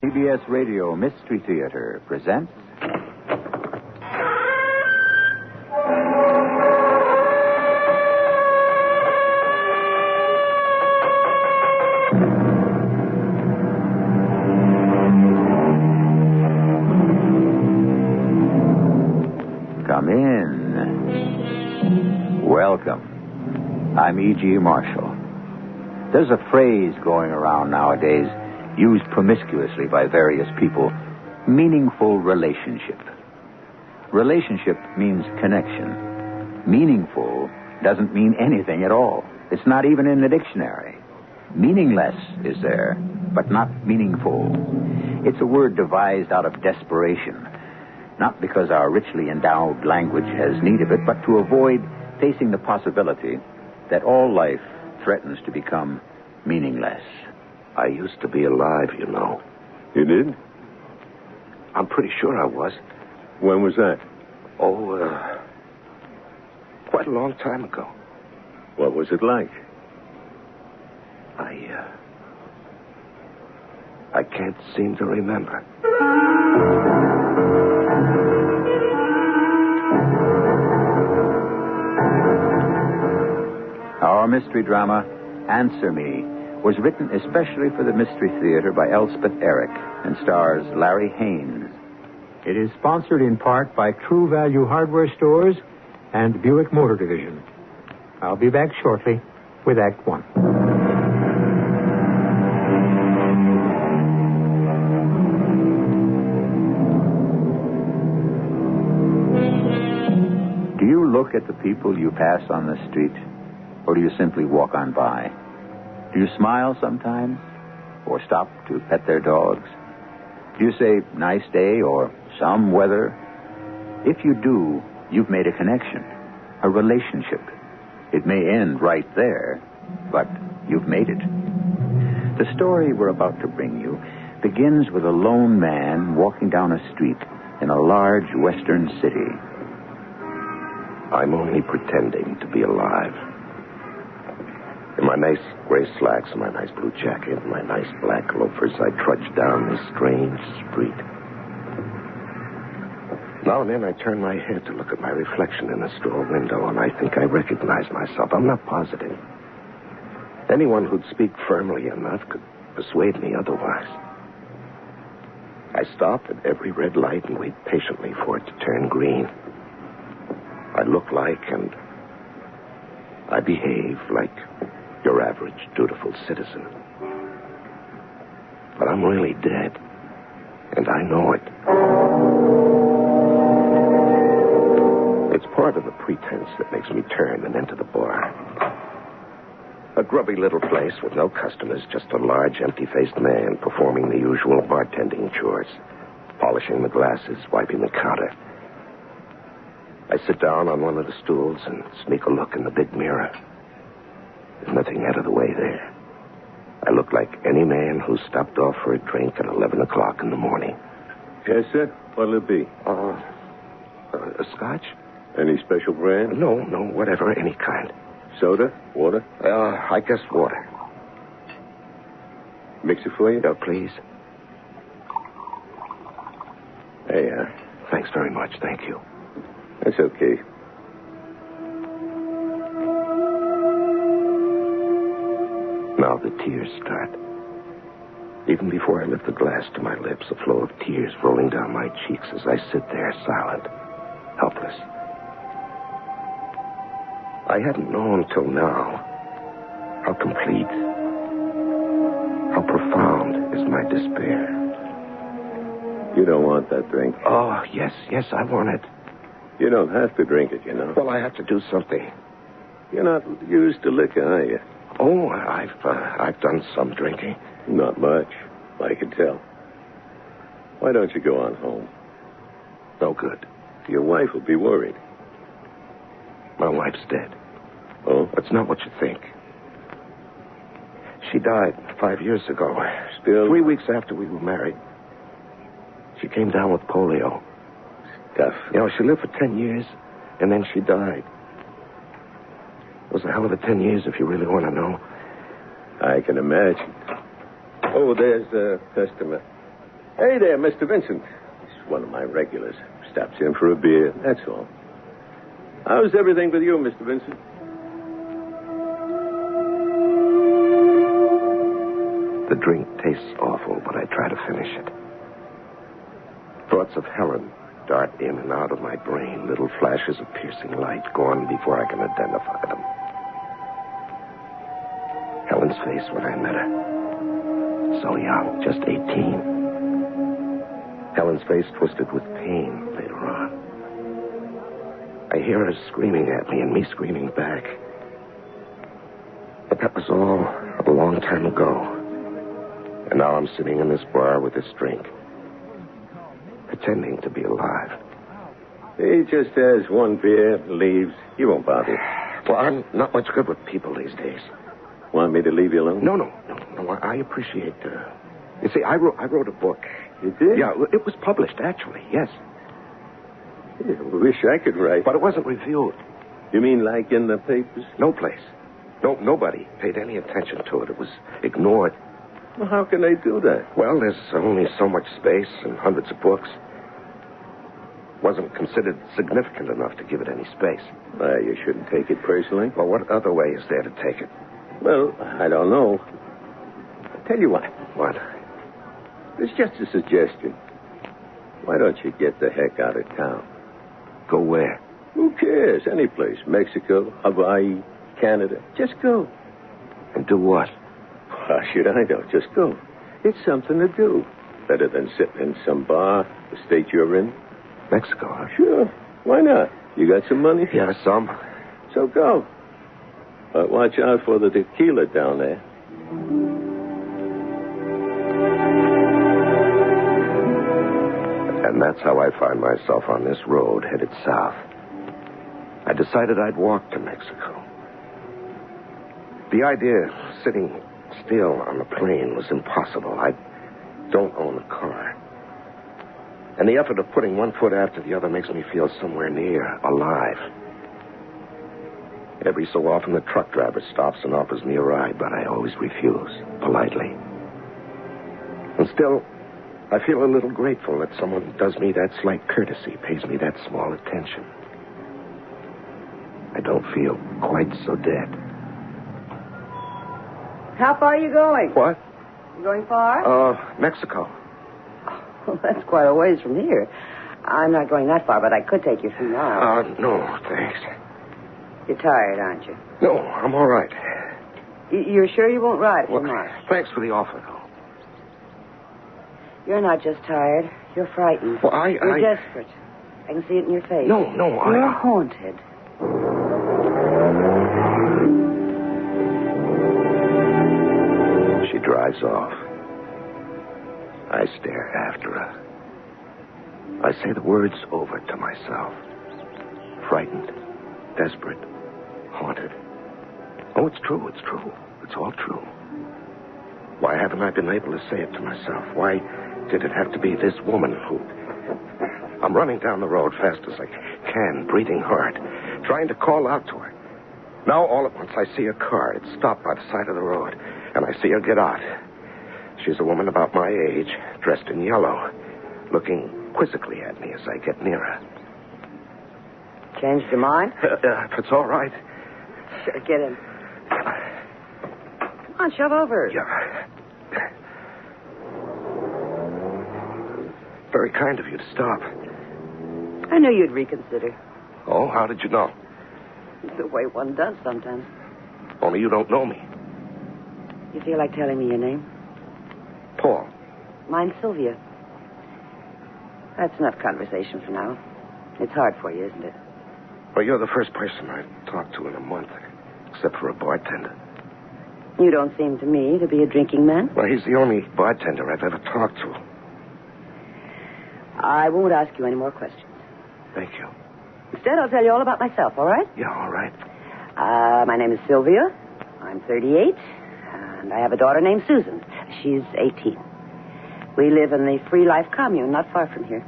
CBS Radio Mystery Theater presents... Come in. Welcome. I'm E.G. Marshall. There's a phrase going around nowadays used promiscuously by various people: meaningful relationship. Relationship means connection. Meaningful doesn't mean anything at all. It's not even in the dictionary. Meaningless is there, but not meaningful. It's a word devised out of desperation, not because our richly endowed language has need of it, but to avoid facing the possibility that all life threatens to become meaningless. I used to be alive, you know. You did? I'm pretty sure I was. When was that? Quite a long time ago. What was it like? I can't seem to remember. Our mystery drama, Answer Me, was written especially for the Mystery Theater by Elspeth Eric and stars Larry Haynes. It is sponsored in part by True Value Hardware Stores and Buick Motor Division. I'll be back shortly with Act One. Do you look at the people you pass on the street, or do you simply walk on by? Do you smile sometimes, or stop to pet their dogs? Do you say, nice day, or some weather? If you do, you've made a connection, a relationship. It may end right there, but you've made it. The story we're about to bring you begins with a lone man walking down a street in a large western city. I'm only pretending to be alive. In my nice gray slacks and my nice blue jacket and my nice black loafers, I trudge down this strange street. Now and then I turn my head to look at my reflection in a store window, and I think I recognize myself. I'm not positive. Anyone who'd speak firmly enough could persuade me otherwise. I stop at every red light and wait patiently for it to turn green. I look like and I behave like your average dutiful citizen. But I'm really dead, and I know it. It's part of the pretense that makes me turn and enter the bar. A grubby little place with no customers, just a large, empty-faced man performing the usual bartending chores, polishing the glasses, wiping the counter. I sit down on one of the stools and sneak a look in the big mirror. There's nothing out of the way there. I look like any man who stopped off for a drink at 11 o'clock in the morning. Yes, sir. What'll it be? A scotch? Any special brand? No, whatever, any kind. Soda? Water? I guess water. Mix it for you? No, please. Hey, Thanks very much, thank you. That's okay. Now the tears start. Even before I lift the glass to my lips, a flow of tears rolling down my cheeks as I sit there silent, helpless. I hadn't known till now how complete, how profound is my despair. You don't want that drink. Oh, yes, I want it. You don't have to drink it, you know. Well, I have to do something. You're not used to liquor, are you? Oh, I've done some drinking. Not much, I can tell. Why don't you go on home? No good. Your wife will be worried. My wife's dead. Oh? That's not what you think. She died 5 years ago. Still? 3 weeks after we were married. She came down with polio. Tough. You know, she lived for 10 years, and then she died. It was a hell of a 10 years, if you really want to know. I can imagine. Oh, there's a customer. Hey there, Mr. Vincent. He's one of my regulars. Stops in for a beer, that's all. How's everything with you, Mr. Vincent? The drink tastes awful, but I try to finish it. Thoughts of Helen dart in and out of my brain, little flashes of piercing light gone before I can identify them. Helen's face when I met her. So young, just 18. Helen's face twisted with pain later on. I hear her screaming at me and me screaming back. But that was all a long time ago. And now I'm sitting in this bar with this drink, pretending to be alive. He just has one beer and leaves. He won't bother. Well, I'm not much good with people these days. Want me to leave you alone? No. I appreciate... You see, I wrote a book. You did? Yeah, it was published, actually, yes. Yeah, I wish I could write. But it wasn't reviewed. You mean like in the papers? No place. Nobody paid any attention to it. It was ignored. Well, how can they do that? Well, there's only so much space and hundreds of books. Wasn't considered significant enough to give it any space. You shouldn't take it personally. Well, what other way is there to take it? Well, I don't know. I'll tell you what. What? It's just a suggestion. Why don't you get the heck out of town? Go where? Who cares? Any place. Mexico, Hawaii, Canada. Just go. And do what? How should I know? Just go. It's something to do. Better than sitting in some bar, the state you're in. Mexico, huh? Sure. Why not? You got some money? Yeah, some. So go. But watch out for the tequila down there. And that's how I find myself on this road headed south. I decided I'd walk to Mexico. The idea of sitting still on the plane was impossible. I don't own a car. And the effort of putting one foot after the other makes me feel somewhere near alive. Every so often the truck driver stops and offers me a ride, but I always refuse, politely. And still, I feel a little grateful that someone does me that slight courtesy, pays me that small attention. I don't feel quite so dead. How far are you going? What? You going far? Mexico. Well, that's quite a ways from here. I'm not going that far, but I could take you a few miles. No, thanks. You're tired, aren't you? No, I'm all right. You're sure you won't ride a few Well, miles? thanks for the offer, though. You're not just tired. You're frightened. Well, You're desperate. I can see it in your face. No, You're haunted. She drives off. I stare after her. I say the words over to myself. Frightened, desperate, haunted. Oh, it's true. It's all true. Why haven't I been able to say it to myself? Why did it have to be this woman who... I'm running down the road fast as I can, breathing hard, trying to call out to her. Now, all at once, I see a car. It's stopped by the side of the road, and I see her get out. She's a woman about my age, dressed in yellow, looking quizzically at me as I get near her. Changed your mind? If it's all right. Sure, get in. Come on, shove over. Yeah. Very kind of you to stop. I knew you'd reconsider. Oh, how did you know? The way one does sometimes. Only you don't know me. You feel like telling me your name? Paul. Mine's Sylvia. That's enough conversation for now. It's hard for you, isn't it? Well, you're the first person I've talked to in a month, except for a bartender. You don't seem to me to be a drinking man. Well, he's the only bartender I've ever talked to. I won't ask you any more questions. Thank you. Instead, I'll tell you all about myself, all right? Yeah, all right. My name is Sylvia. I'm 38, and I have a daughter named Susan. She's 18. We live in the Free Life Commune, not far from here.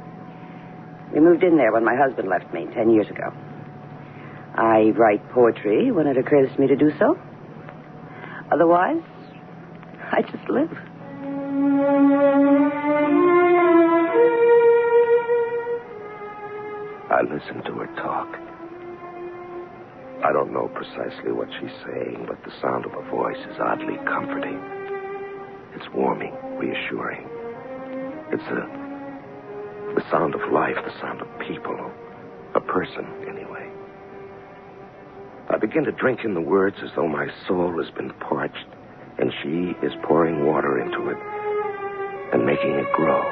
We moved in there when my husband left me 10 years ago. I write poetry when it occurs to me to do so. Otherwise, I just live. I listen to her talk. I don't know precisely what she's saying, but the sound of her voice is oddly comforting. It's warming, reassuring. It's the sound of life, the sound of people. A person, anyway. I begin to drink in the words as though my soul has been parched, and she is pouring water into it and making it grow,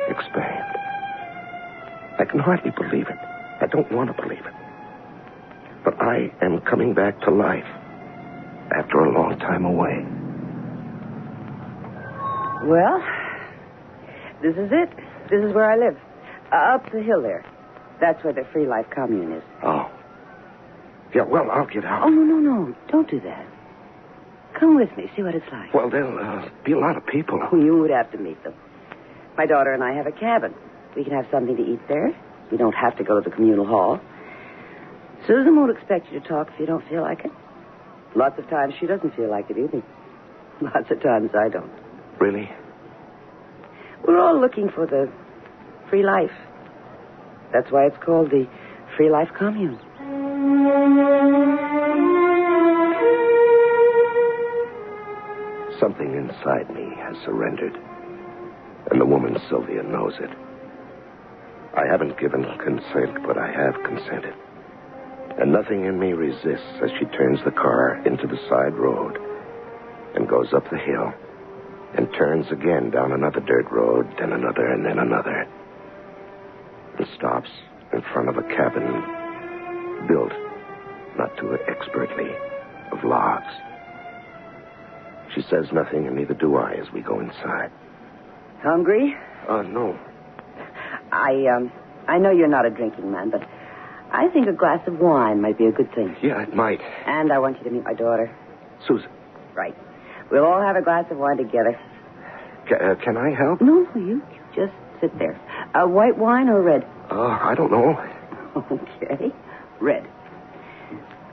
expand. I can hardly believe it. I don't want to believe it. But I am coming back to life after a long time away. Well, this is it. This is where I live. Up the hill there. That's where the Free Life Commune is. Oh. Yeah, well, I'll get out. Oh, no. Don't do that. Come with me. See what it's like. Well, there'll be a lot of people. Oh, you would have to meet them. My daughter and I have a cabin. We can have something to eat there. We don't have to go to the communal hall. Susan won't expect you to talk if you don't feel like it. Lots of times she doesn't feel like it either. Lots of times I don't. Really? We're all looking for the free life. That's why it's called the Free Life Commune. Something inside me has surrendered, and the woman Sylvia knows it. I haven't given consent, but I have consented. And nothing in me resists as she turns the car into the side road and goes up the hill and turns again down another dirt road, then another, and then another, and stops in front of a cabin built, not too expertly, of logs. She says nothing, and neither do I as we go inside. Hungry? No. I know you're not a drinking man, but I think a glass of wine might be a good thing. Yeah, it might. And I want you to meet my daughter. Susan. Right. We'll all have a glass of wine together. Can I help? No, you just sit there. White wine or red? I don't know. Okay. Red.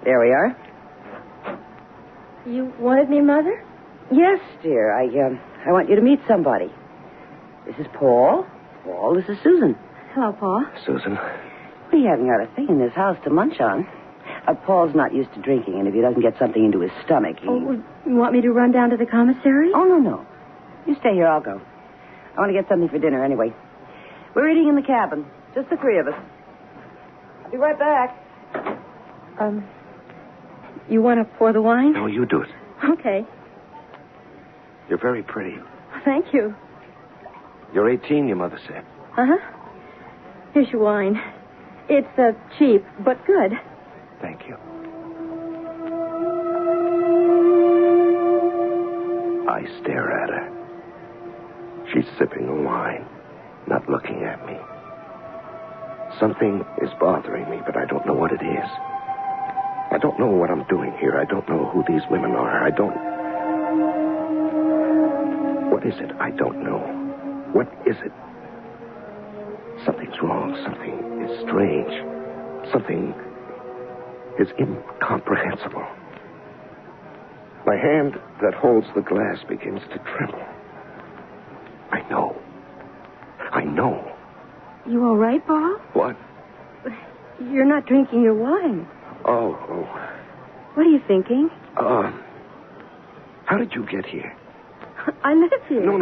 There we are. You wanted me, Mother? Yes, dear. I want you to meet somebody. This is Paul. Paul, this is Susan. Hello, Paul. Susan. We haven't got a thing in this house to munch on. Paul's not used to drinking, and if he doesn't get something into his stomach, he... Oh, you want me to run down to the commissary? Oh, no. You stay here, I'll go. I want to get something for dinner anyway. We're eating in the cabin, just the three of us. I'll be right back. You want to pour the wine? No, you do it. Okay. You're very pretty. Thank you. You're 18, your mother said. Uh-huh. Here's your wine. It's cheap, but good. Thank you. I stare at her. She's sipping the wine, not looking at me. Something is bothering me, but I don't know what it is. I don't know what I'm doing here. I don't know who these women are. What is it? I don't know. What is it? Something's wrong. Something is strange. Something is incomprehensible. My hand that holds the glass begins to tremble. I know. You all right, Paul? What? You're not drinking your wine. Oh. What are you thinking? How did you get here? I live here. No.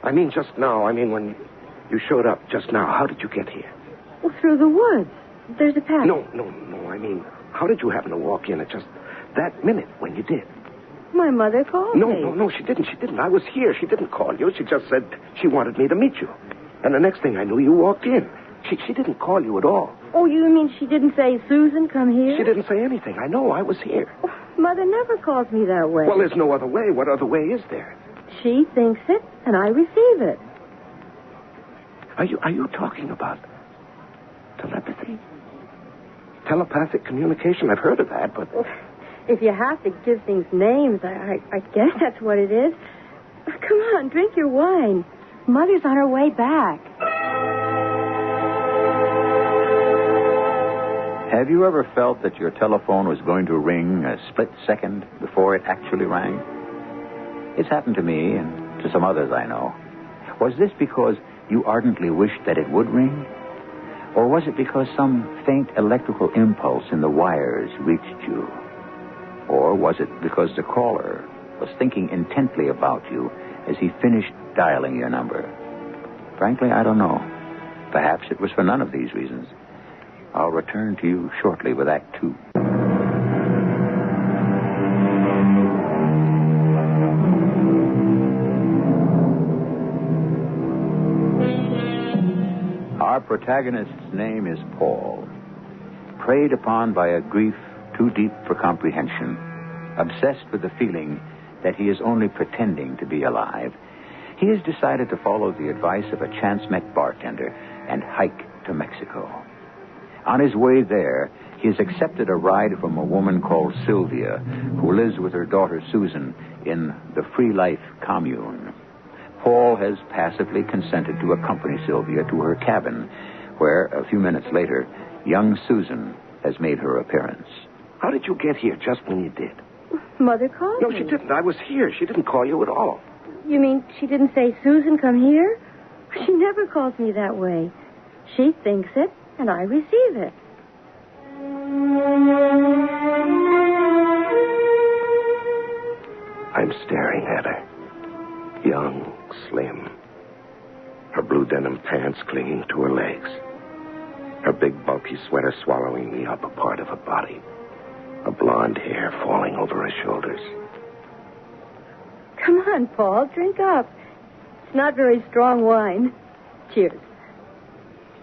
I mean just now. I mean when you showed up just now. How did you get here? Well, through the woods. There's a path. No. I mean, how did you happen to walk in at just that minute when you did? My mother called me. No, she didn't. I was here. She didn't call you. She just said she wanted me to meet you. And the next thing I knew, you walked in. She didn't call you at all. Oh, you mean she didn't say, Susan, come here? She didn't say anything. I know. I was here. Oh, Mother never calls me that way. Well, there's no other way. What other way is there? She thinks it, and I receive it. Are you talking about telepathy? Telepathic communication? I've heard of that, but... If you have to give things names, I guess that's what it is. Come on, drink your wine. Mother's on her way back. Have you ever felt that your telephone was going to ring a split second before it actually rang? It's happened to me and to some others I know. Was this because you ardently wished that it would ring? Or was it because some faint electrical impulse in the wires reached you? Or was it because the caller was thinking intently about you as he finished dialing your number? Frankly, I don't know. Perhaps it was for none of these reasons. I'll return to you shortly with Act 2. Our protagonist's name is Paul. Preyed upon by a grief too deep for comprehension, obsessed with the feeling that he is only pretending to be alive, he has decided to follow the advice of a chance-met bartender and hike to Mexico. On his way there, he has accepted a ride from a woman called Sylvia, who lives with her daughter Susan in the Free Life commune. Paul has passively consented to accompany Sylvia to her cabin, where, a few minutes later, young Susan has made her appearance. How did you get here just when you did? Mother called No, me. she didn't. I was here. She didn't call you at all. You mean she didn't say, Susan, come here? She never calls me that way. She thinks it, and I receive it. I'm staring at her. Young, slim. Her blue denim pants clinging to her legs. Her big, bulky sweater swallowing the upper part of her body. Her blonde hair falling over her shoulders. Come on, Paul, drink up. It's not very strong wine. Cheers.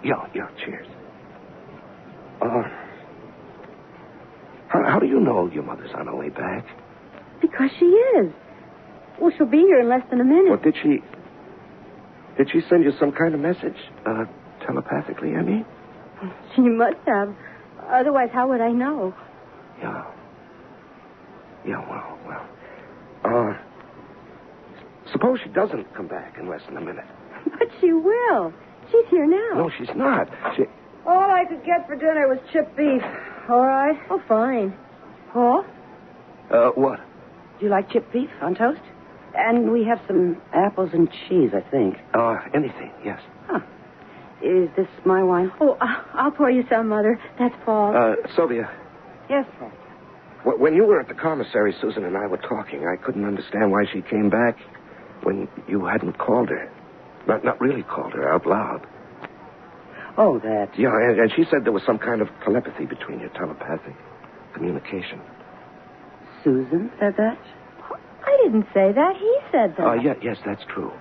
Yeah, cheers. How do you know your mother's on her way back? Because she is. Well, she'll be here in less than a minute. Well, did she send you some kind of message? Telepathically, I mean? She must have. Otherwise, how would I know? Yeah. Yeah, well. Suppose she doesn't come back in less than a minute. But she will. She's here now. No, she's not. All I could get for dinner was chipped beef. All right. Oh, fine. Paul, What? do you like chipped beef on toast? And we have some apples and cheese, I think. Anything, yes. Huh. Is this my wine? Oh, I'll pour you some, Mother. That's Paul. Sylvia, Yes, Paul. when you were at the commissary, Susan and I were talking. I couldn't understand why she came back when you hadn't called her. Not really called her out loud. Oh, that. Yeah, and she said there was some kind of telepathy between you, telepathic communication. Susan said that? I didn't say that. He said that. Yes, that's true.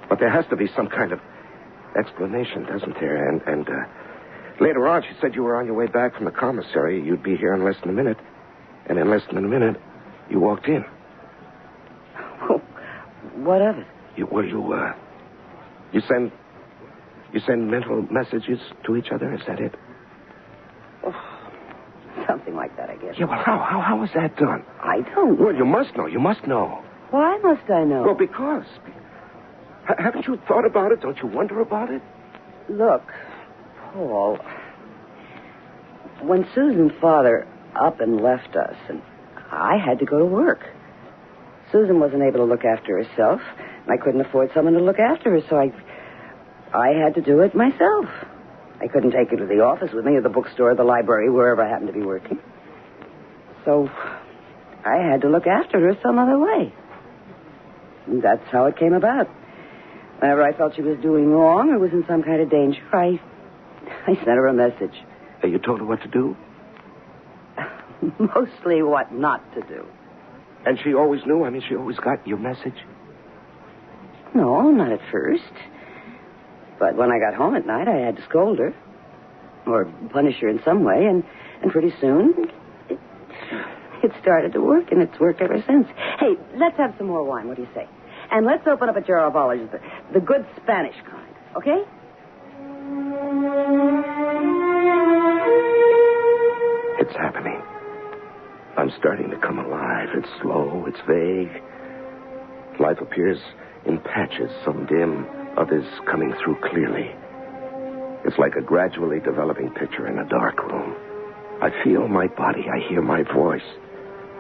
But there has to be some kind of explanation, doesn't there? And later on, she said you were on your way back from the commissary. You'd be here in less than a minute. And in less than a minute, you walked in. Oh, what of it? You send mental messages to each other? Is that it? Oh, something like that, I guess. Yeah, well, how is that done? I don't know. Well, you must know. You must know. Why must I know? Well, because. Haven't you thought about it? Don't you wonder about it? Look, Paul, when Susan's father up and left us, and I had to go to work. Susan wasn't able to look after herself. I couldn't afford someone to look after her, so I had to do it myself. I couldn't take her to the office with me or the bookstore or the library, wherever I happened to be working. So I had to look after her some other way. And that's how it came about. Whenever I felt she was doing wrong or was in some kind of danger, I sent her a message. You told her what to do? Mostly what not to do. And she always knew? I mean, she always got your message? No, not at first. But when I got home at night, I had to scold her. Or punish her in some way, and pretty soon, it started to work, and it's worked ever since. Hey, let's have some more wine, what do you say? And let's open up a jar of olives, the good Spanish kind, okay? It's happening. I'm starting to come alive. It's slow, it's vague. Life appears in patches, some dim, others coming through clearly. It's like a gradually developing picture in a dark room. I feel my body. I hear my voice.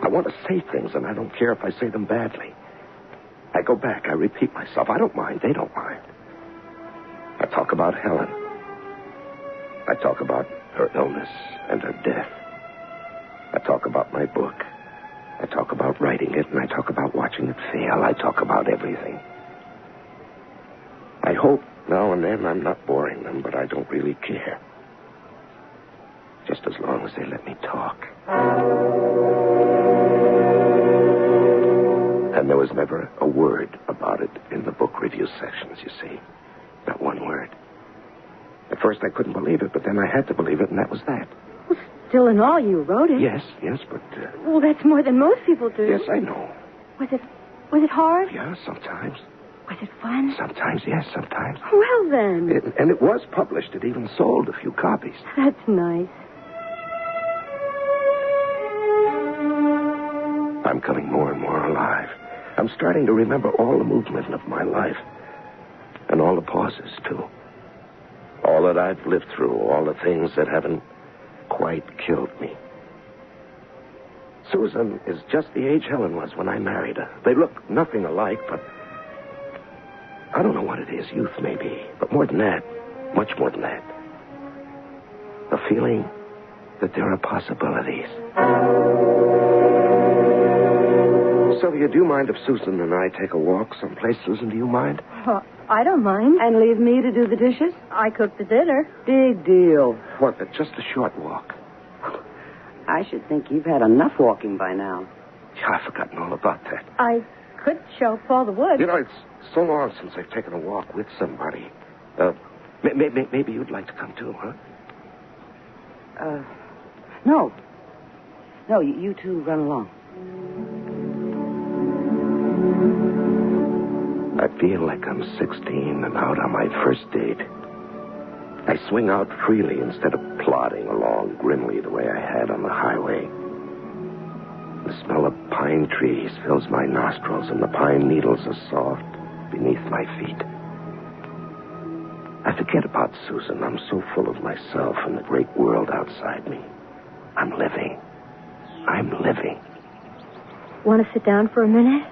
I want to say things, and I don't care if I say them badly. I go back. I repeat myself. I don't mind. They don't mind. I talk about Helen. talk about her illness and her death. I talk about my book. I talk about writing it, and I talk about watching it fail. I talk about everything. I hope now and then I'm not boring them, but I don't really care. Just as long as they let me talk. And there was never a word about it in the book review sections, you see. Not one word. At first I couldn't believe it, but then I had to believe it, and that was that. Well, still in all, you wrote it. Yes, but... Well, that's more than most people do. Yes, I know. Was it hard? Yeah, sometimes. Was it fun? Sometimes, yes, sometimes. Well, then. And it was published. It even sold a few copies. That's nice. I'm coming more and more alive. I'm starting to remember all the movement of my life. And all the pauses, too. All that I've lived through, all the things that haven't quite killed me. Susan is just the age Helen was when I married her. They look nothing alike, but I don't know what it is. Youth, maybe. But more than that, much more than that. The feeling that there are possibilities. Sylvia, do you mind if Susan and I take a walk someplace? Susan, do you mind? Well, I don't mind. And leave me to do the dishes? I cooked the dinner. Big deal. What, just a short walk? I should think you've had enough walking by now. Yeah, I've forgotten all about that. I could show Paul the woods. You know, it's so long since I've taken a walk with somebody. Maybe you'd like to come too, huh? No. No, you two run along. I feel like I'm 16 and out on my first date. I swing out freely instead of plodding along grimly the way I had on the highway. The smell of pine trees fills my nostrils, and the pine needles are soft beneath my feet. I forget about Susan. I'm so full of myself and the great world outside me. I'm living. Want to sit down for a minute?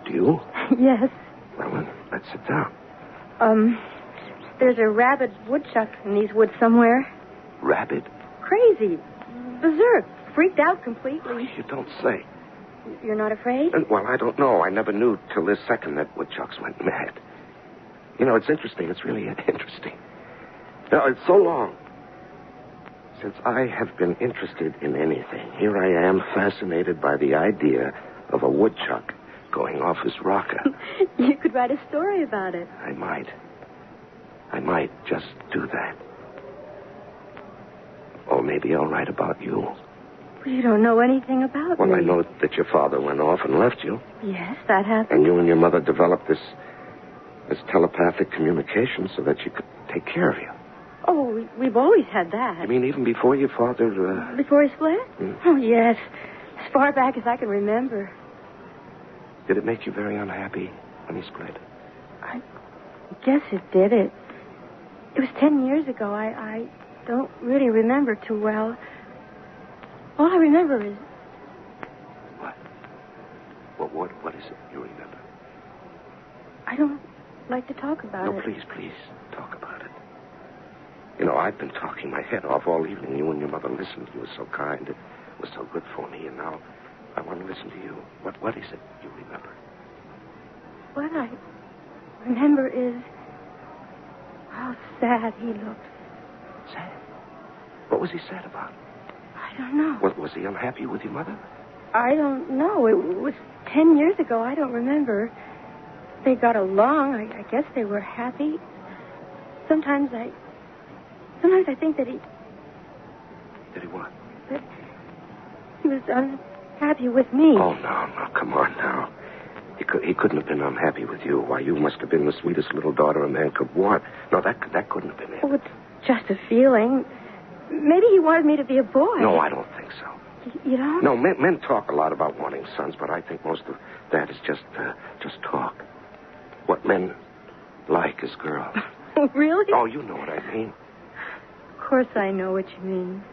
Do you? Yes. Well, then, let's sit down. There's a rabid woodchuck in these woods somewhere. Rabid? Crazy. Berserk. Freaked out completely. You don't say. You're not afraid? Well, I don't know. I never knew till this second that woodchucks went mad. You know, it's interesting. It's really interesting. Now, it's so long since I have been interested in anything. Here I am, fascinated by the idea of a woodchuck going off his rocker. You could write a story about it. I might just do that. Or maybe I'll write about you. Well, you don't know anything about me. Well, I know that your father went off and left you. Yes, that happened. And you and your mother developed this telepathic communication so that she could take care of you. Oh, we've always had that. You mean even before your father... Before he split? Oh, yes. As far back as I can remember. Did it make you very unhappy when he split? I guess it did. It was 10 years ago. I don't really remember too well. All I remember is... What is it you remember? I don't like to talk about it. No, please, talk about it. You know, I've been talking my head off all evening. You and your mother listened. You were so kind. It was so good for me. And now I want to listen to you. What is it you remember? What I remember is how sad he looked. Sad? What was he sad about? I don't know. Was he unhappy with your mother? I don't know. It was 10 years ago. I don't remember. They got along. I guess they were happy. Sometimes I think that he... Did he what? That he was unhappy with me. Oh, no, come on now. He couldn't have been unhappy with you. Why, you must have been the sweetest little daughter a man could want. No, that couldn't have been it. Oh, it's just a feeling. Maybe he wanted me to be a boy. No, I don't think so. You don't? No, men talk a lot about wanting sons, but I think most of that is just talk. What men like is girls. Really? Oh, you know what I mean. Of course I know what you mean.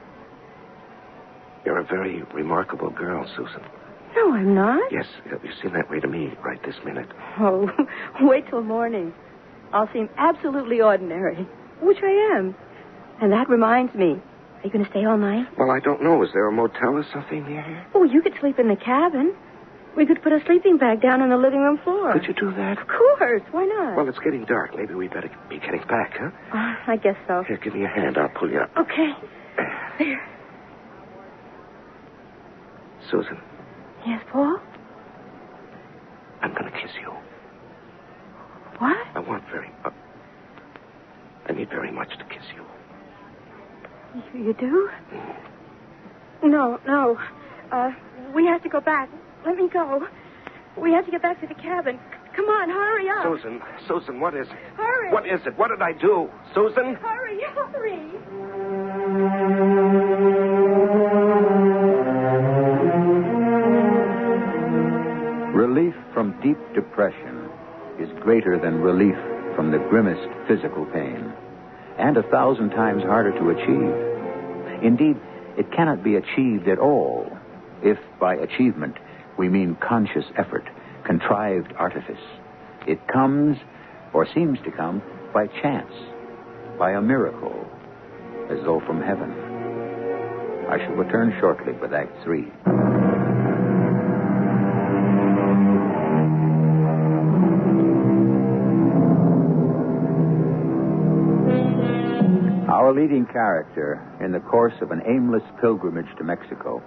You're a very remarkable girl, Susan. No, I'm not. Yes, you seem that way to me right this minute. Oh, wait till morning. I'll seem absolutely ordinary, which I am. And that reminds me. Are you going to stay all night? Well, I don't know. Is there a motel or something near here? Oh, you could sleep in the cabin. We could put a sleeping bag down on the living room floor. Could you do that? Of course. Why not? Well, it's getting dark. Maybe we better be getting back, huh? I guess so. Here, give me a hand. I'll pull you up. Okay. There. Susan, Yes, Paul? I'm going to kiss you. What? I need very much to kiss you. You do? No. We have to go back. Let me go. We have to get back to the cabin. Come on, hurry up. Susan, what is it? Hurry. What is it? What did I do? Susan? Hurry. Relief from deep depression is greater than relief from the grimmest physical pain, and 1,000 times harder to achieve. Indeed, it cannot be achieved at all if by achievement we mean conscious effort, contrived artifice. It comes, or seems to come, by chance, by a miracle, as though from heaven. I shall return shortly with Act 3. Our leading character, in the course of an aimless pilgrimage to Mexico,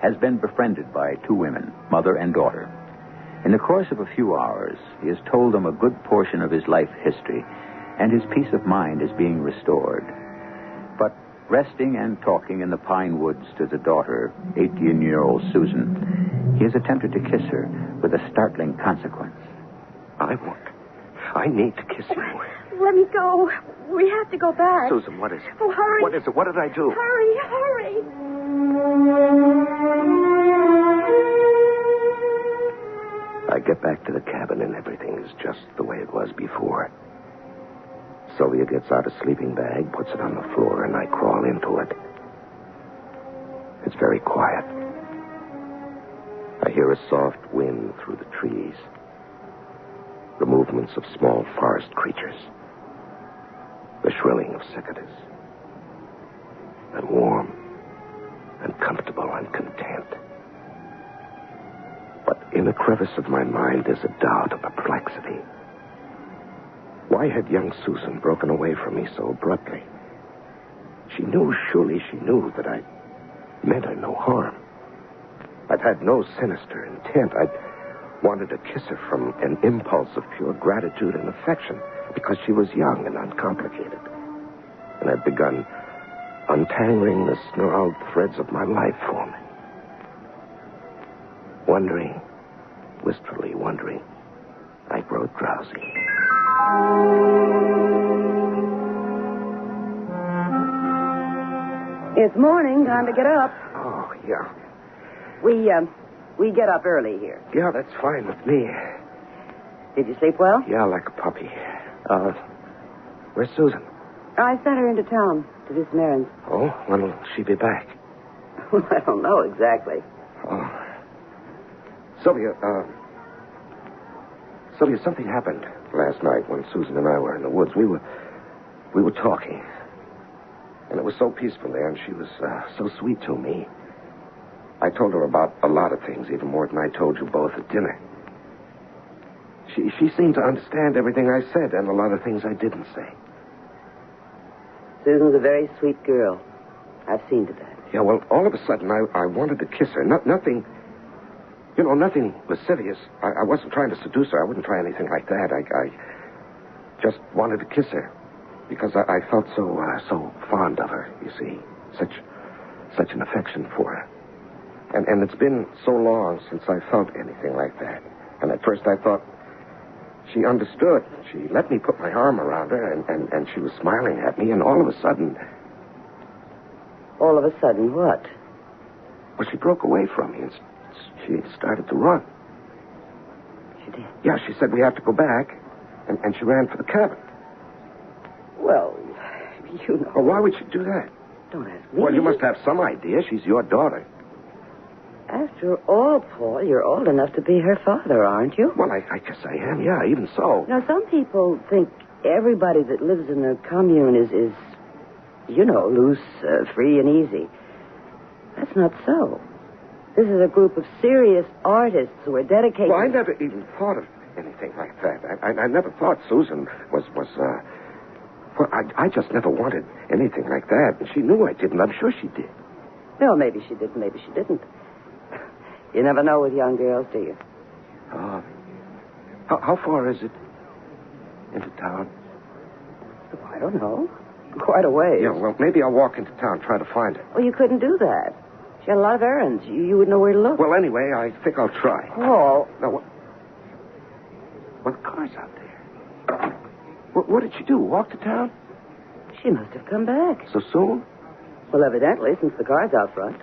has been befriended by 2 women, mother and daughter. In the course of a few hours, he has told them a good portion of his life history, and his peace of mind is being restored. But resting and talking in the pine woods to the daughter, 18-year-old Susan, he has attempted to kiss her with a startling consequence. I need to kiss you. Let me go. We have to go back. Susan, what is it? Oh, hurry. What is it? What did I do? Hurry. I get back to the cabin and everything is just the way it was before. Sylvia gets out a sleeping bag, puts it on the floor, and I crawl into it. It's very quiet. I hear a soft wind through the trees. The movements of small forest creatures. The shrilling of cicadas. I'm warm and comfortable and content. But in a crevice of my mind is a doubt, a perplexity. Why had young Susan broken away from me so abruptly? Surely she knew that I meant her no harm. I'd had no sinister intent. I'd wanted to kiss her from an impulse of pure gratitude and affection because she was young and uncomplicated. And I'd begun untangling the snarled threads of my life for me. Wistfully wondering, I grow drowsy. It's morning. Time to get up. Oh, yeah. We get up early here. Yeah, that's fine with me. Did you sleep well? Yeah, like a puppy. Where's Susan? I sent her into town to do some errands. Oh, when will she be back? Well, I don't know exactly. Oh. Sylvia, something happened last night when Susan and I were in the woods. We were talking. And it was so peaceful there, and she was so sweet to me. I told her about a lot of things, even more than I told you both at dinner. She seemed to understand everything I said and a lot of things I didn't say. Susan's a very sweet girl. I've seen to that. Yeah, well, all of a sudden, I wanted to kiss her. Nothing lascivious. I wasn't trying to seduce her. I wouldn't try anything like that. I just wanted to kiss her because I felt so fond of her, you see. Such an affection for her. And it's been so long since I felt anything like that. And at first I thought she understood. She let me put my arm around her, and she was smiling at me, and all of a sudden... All of a sudden, what? Well, she broke away from me, and she started to run. She did? Yeah, she said we have to go back, and she ran for the cabin. Well, you know... Well, why would she do that? Don't ask me. Well, you must have some idea. She's your daughter. After all, Paul, you're old enough to be her father, aren't you? Well, I guess I am, yeah, even so. Now, some people think everybody that lives in a commune is You know, loose, free, and easy. That's not so. This is a group of serious artists who are dedicated... Well, I never even thought of anything like that. I never thought Susan was well, I just never wanted anything like that. And she knew I didn't. I'm sure she did. Well, maybe she did, maybe she didn't. You never know with young girls, do you? How far is it into town? Oh, I don't know. Quite a ways. Yeah, well, maybe I'll walk into town, try to find her. Well, you couldn't do that. She had a lot of errands. You would know where to look. Well, anyway, I think I'll try. Paul. No, well, the car's out there. What did she do? Walk to town? She must have come back. So soon? Well, evidently, since the car's out front.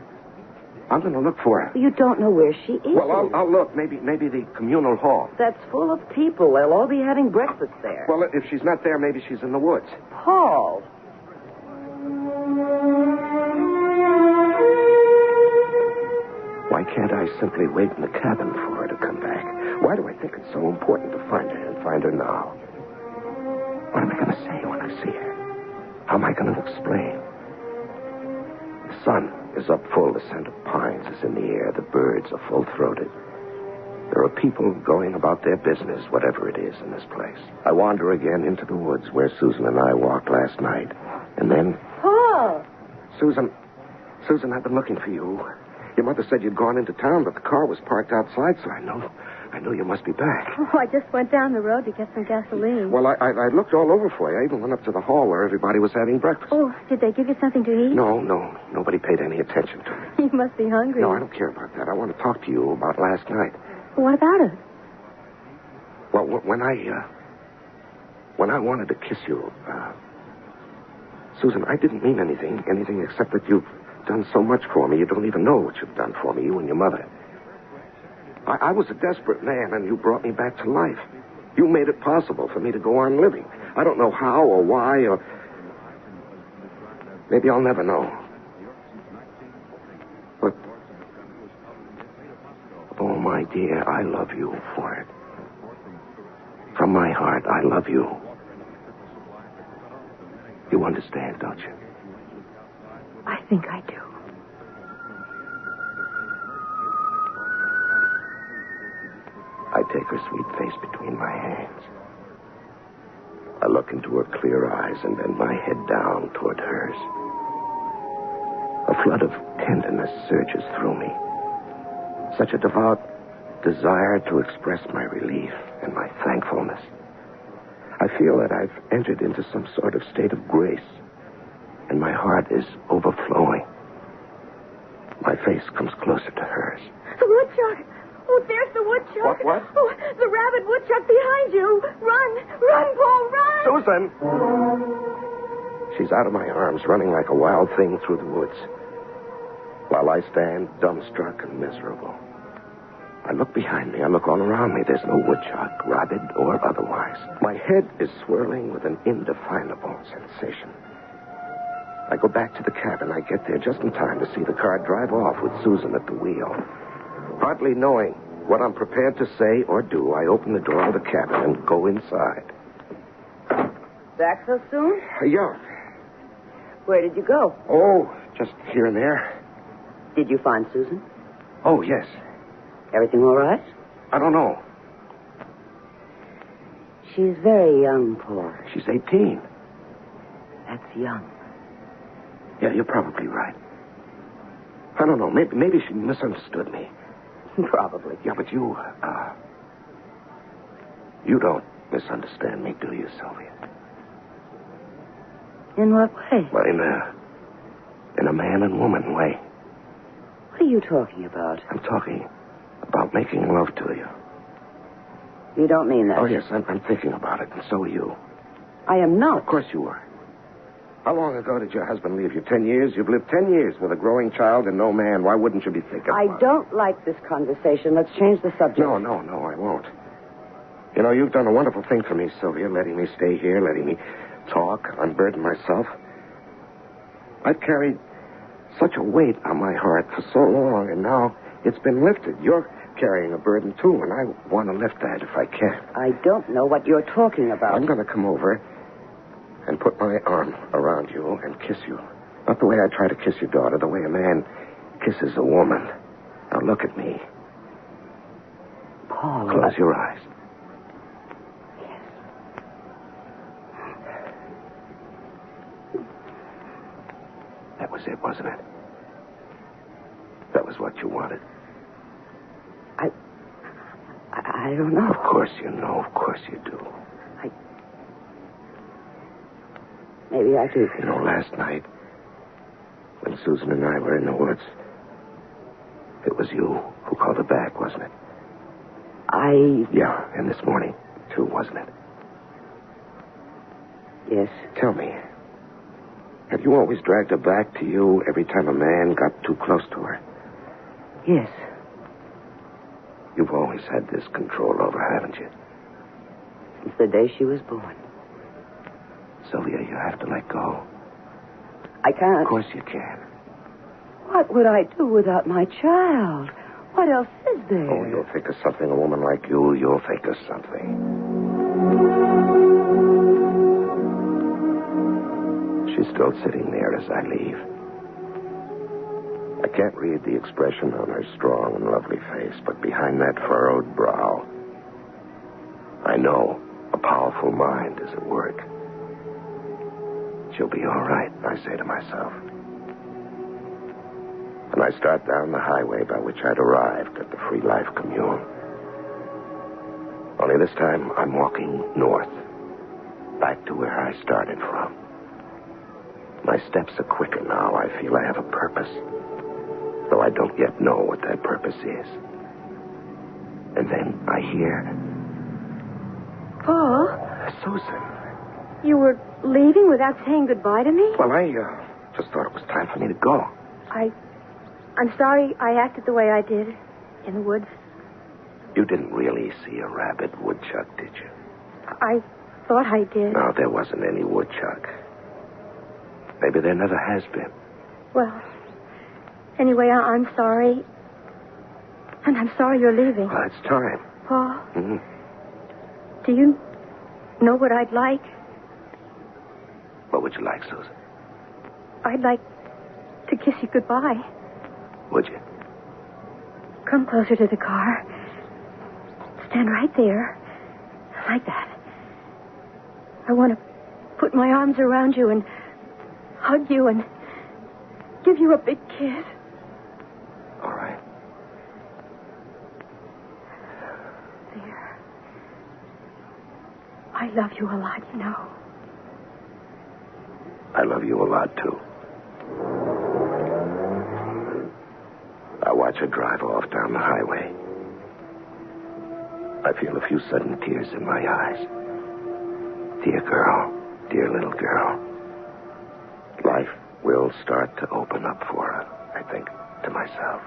I'm going to look for her. You don't know where she is. Well, I'll look. Maybe the communal hall. That's full of people. They'll all be having breakfast there. Well, if she's not there, maybe she's in the woods. Paul. Why can't I simply wait in the cabin for her to come back? Why do I think it's so important to find her and find her now? What am I going to say when I see her? How am I going to explain? The sun is up full. The scent of pines is in the air. The birds are full-throated. There are people going about their business, whatever it is, in this place. I wander again into the woods where Susan and I walked last night. And then... Paul! Susan, I've been looking for you. Your mother said you'd gone into town, but the car was parked outside, so I know you must be back. Oh, I just went down the road to get some gasoline. Well, I looked all over for you. I even went up to the hall where everybody was having breakfast. Oh, did they give you something to eat? No. Nobody paid any attention to me. You must be hungry. No, I don't care about that. I want to talk to you about last night. What about it? Well, when I wanted to kiss you, Susan, I didn't mean anything except that you've done so much for me. You don't even know what you've done for me, you and your mother. I was a desperate man, and you brought me back to life. You made it possible for me to go on living. I don't know how or why, or... Maybe I'll never know. But... Oh, my dear, I love you for it. From my heart, I love you. You understand, don't you? I think I do. I take her sweet face between my hands. I look into her clear eyes and bend my head down toward hers. A flood of tenderness surges through me. Such a devout desire to express my relief and my thankfulness. I feel that I've entered into some sort of state of grace, and my heart is overflowing. My face comes closer to hers. The woodchuck! Oh, there's the woodchuck. What? Oh, the rabid woodchuck behind you. Run, Paul, run! Susan! She's out of my arms, running like a wild thing through the woods, while I stand dumbstruck and miserable. I look behind me. I look all around me. There's no woodchuck, rabid or otherwise. My head is swirling with an indefinable sensation. I go back to the cabin. I get there just in time to see the car drive off with Susan at the wheel. Hardly knowing what I'm prepared to say or do, I open the door of the cabin and go inside. Back so soon? Yeah. Where did you go? Oh, just here and there. Did you find Susan? Oh, yes. Everything all right? I don't know. She's very young, Paul. She's 18. That's young. Yeah, you're probably right. I don't know. Maybe she misunderstood me. Probably. Yeah, but you don't misunderstand me, do you, Sylvia? In what way? Well, in a man and woman way. What are you talking about? I'm talking about making love to you. You don't mean that. Oh, yes, I'm thinking about it, and so are you. I am not. Of course you are. How long ago did your husband leave you? 10 years? You've lived 10 years with a growing child and no man. Why wouldn't you be thinking about it? I don't like this conversation. Let's change the subject. No, I won't. You know, you've done a wonderful thing for me, Sylvia, letting me stay here, letting me talk, unburden myself. I've carried such a weight on my heart for so long, and now it's been lifted. You're carrying a burden, too, and I want to lift that if I can. I don't know what you're talking about. I'm going to come over and put my arm around you and kiss you. Not the way I try to kiss your daughter, the way a man kisses a woman. Now look at me. Paul. Close your eyes. That was it, wasn't it? That was what you wanted. I don't know. Of course you know. Of course you do. Maybe I do. You know, last night, when Susan and I were in the woods, it was you who called her back, wasn't it? Yeah, and this morning, too, wasn't it? Yes. Tell me, have you always dragged her back to you every time a man got too close to her? Yes. You've always had this control over her, haven't you? Since the day she was born. Sylvia, you have to let go. I can't. Of course you can. What would I do without my child? What else is there? Oh, you'll think of something. A woman like you'll think of something. She's still sitting there as I leave. I can't read the expression on her strong and lovely face, but behind that furrowed brow, I know a powerful mind is at work. She'll be all right, I say to myself. And I start down the highway by which I'd arrived at the Free Life Commune. Only this time, I'm walking north, back to where I started from. My steps are quicker now. I feel I have a purpose, though I don't yet know what that purpose is. And then I hear... Paul, Susan. you were leaving without saying goodbye to me? Well, I just thought it was time for me to go. I'm sorry I acted the way I did in the woods. You didn't really see a rabid woodchuck, did you? I thought I did. No, there wasn't any woodchuck. Maybe there never has been. Well, anyway, I'm sorry. And I'm sorry you're leaving. Well, it's time. Paul, Mm-hmm. do you know what I'd like? What would you like, Susan? I'd like to kiss you goodbye. Would you? Come closer to the car. Stand right there. Like that. I want to put my arms around you and hug you and give you a big kiss. All right. There. I love you a lot, you know. I love you a lot, too. I watch her drive off down the highway. I feel a few sudden tears in my eyes. Dear girl, dear little girl. Life will start to open up for her, I think, to myself.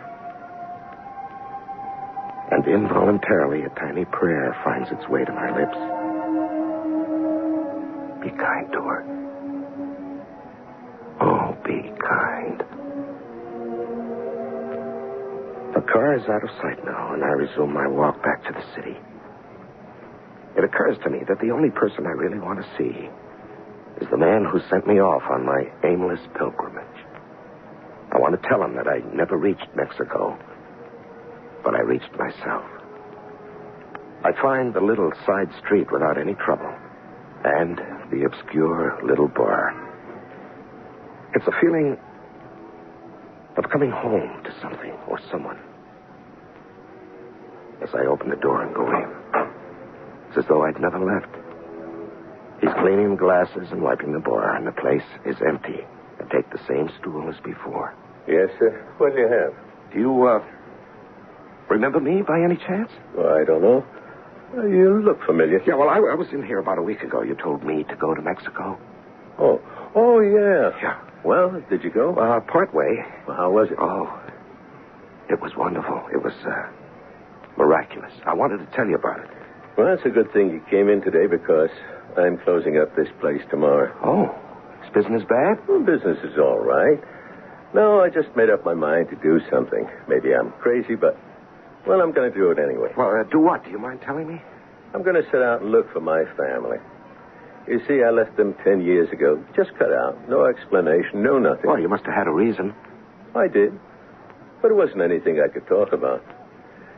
And involuntarily, a tiny prayer finds its way to my lips. Be kind to her. Oh, be kind. The car is out of sight now, and I resume my walk back to the city. It occurs to me that the only person I really want to see is the man who sent me off on my aimless pilgrimage. I want to tell him that I never reached Mexico, but I reached myself. I find the little side street without any trouble, and the obscure little bar. It's a feeling of coming home to something or someone. As I open the door and go in, it's as though I'd never left. He's cleaning the glasses and wiping the bar, and the place is empty. I take the same stool as before. Yes, sir. What do you have? Do you, remember me by any chance? Well, I don't know. You look familiar. Yeah, well, I was in here about a week ago. You told me to go to Mexico. Oh, yeah. Yeah. Well, did you go? Part way. Well, how was it? Oh, it was wonderful. It was, miraculous. I wanted to tell you about it. Well, it's a good thing you came in today because I'm closing up this place tomorrow. Oh, is business bad? Well, business is all right. No, I just made up my mind to do something. Maybe I'm crazy, but, well, I'm going to do it anyway. Well, do what? Do you mind telling me? I'm going to set out and look for my family. You see, I left them 10 years ago. Just cut out. No explanation, no nothing. Well, you must have had a reason. I did. But it wasn't anything I could talk about.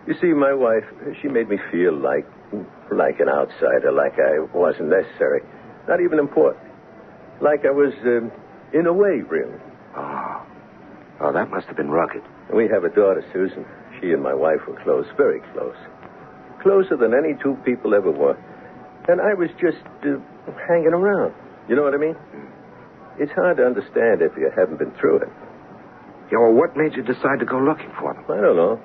You see, my wife, she made me feel like an outsider, like I wasn't necessary. Not even important. Like I was, in a way, real. Oh, that must have been rugged. We have a daughter, Susan. She and my wife were close, very close. Closer than any two people ever were. And I was just hanging around. You know what I mean? It's hard to understand if you haven't been through it. Yeah, well, what made you decide to go looking for them? I don't know.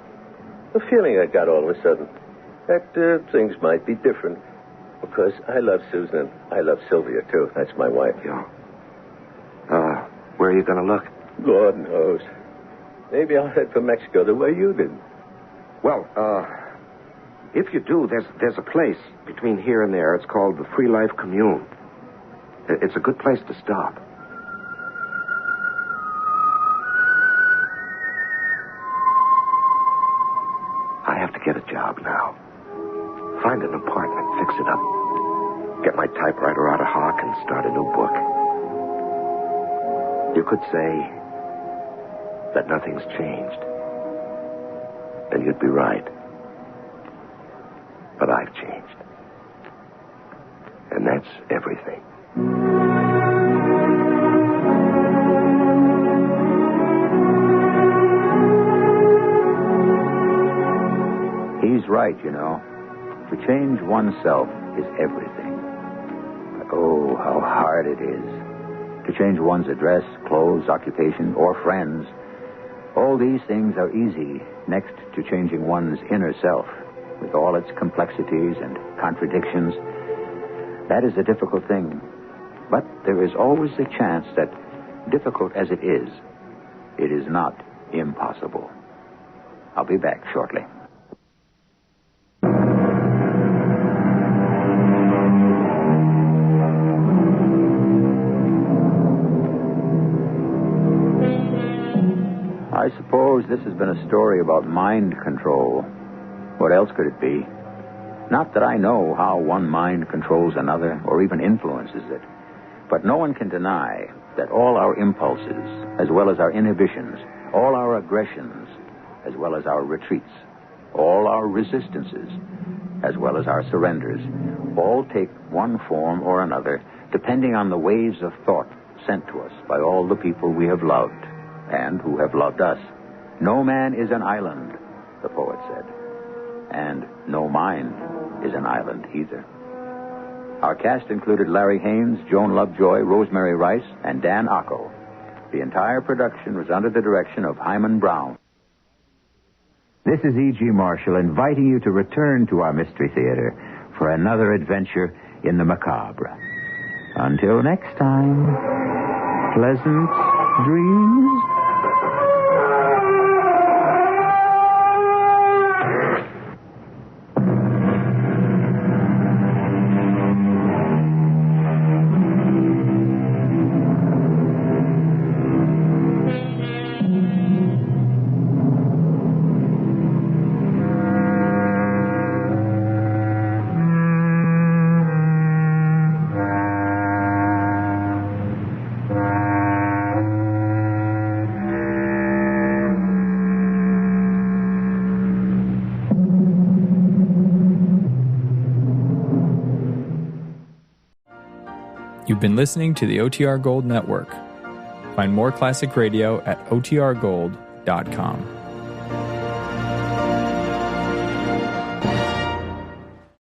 The feeling I got all of a sudden. That things might be different. Because I love Susan and I love Sylvia, too. That's my wife. Yeah. Where are you going to look? Lord knows. Maybe I'll head for Mexico the way you did. Well, if you do, there's a place between here and there. It's called the Free Life Commune. It's a good place to stop. I have to get a job now. Find an apartment, fix it up. Get my typewriter out of hock and start a new book. You could say that nothing's changed. And you'd be right. But I've changed. And that's everything. He's right, you know. To change oneself is everything. But oh, how hard it is. To change one's address, clothes, occupation, or friends. All these things are easy next to changing one's inner self, with all its complexities and contradictions. That is a difficult thing. But there is always a chance that, difficult as it is not impossible. I'll be back shortly. I suppose this has been a story about mind control. What else could it be? Not that I know how one mind controls another or even influences it. But no one can deny that all our impulses, as well as our inhibitions, all our aggressions, as well as our retreats, all our resistances, as well as our surrenders, all take one form or another, depending on the waves of thought sent to us by all the people we have loved and who have loved us. No man is an island, the poet said. And no mind is an island either. Our cast included Larry Haynes, Joan Lovejoy, Rosemary Rice, and Dan Ocko. The entire production was under the direction of Hyman Brown. This is E.G. Marshall inviting you to return to our Mystery Theater for another adventure in the macabre. Until next time, pleasant dreams. You've been listening to the OTR Gold Network. Find more classic radio at otrgold.com.